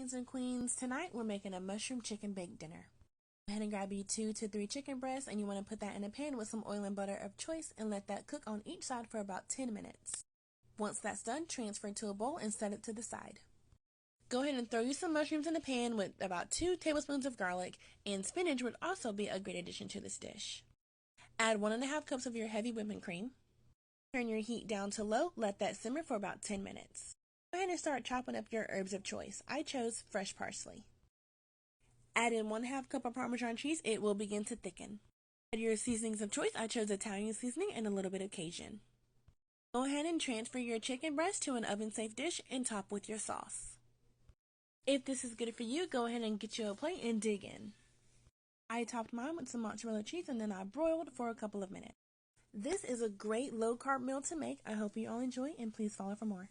kings and queens. Tonight we're making a mushroom chicken baked dinner. Go ahead and grab you 2 to 3 chicken breasts, and you want to put that in a pan with some oil and butter of choice and let that cook on each side for about 10 minutes. Once that's done, transfer it to a bowl and set it to the side. Go ahead and throw you some mushrooms in a pan with about 2 tablespoons of garlic, and spinach would also be a great addition to this dish. Add 1½ cups of your heavy whipping cream. Turn your heat down to low, let that simmer for about 10 minutes. Go ahead and start chopping up your herbs of choice. I chose fresh parsley. Add in 1/2 cup of Parmesan cheese, it will begin to thicken. Add your seasonings of choice. I chose Italian seasoning and a little bit of cajun. Go ahead and transfer your chicken breast to an oven-safe dish and top with your sauce. If this is good for you, go ahead and get you a plate and dig in. I topped mine with some mozzarella cheese and then I broiled for a couple of minutes. This is a great low-carb meal to make. I hope you all enjoy, and please follow for more.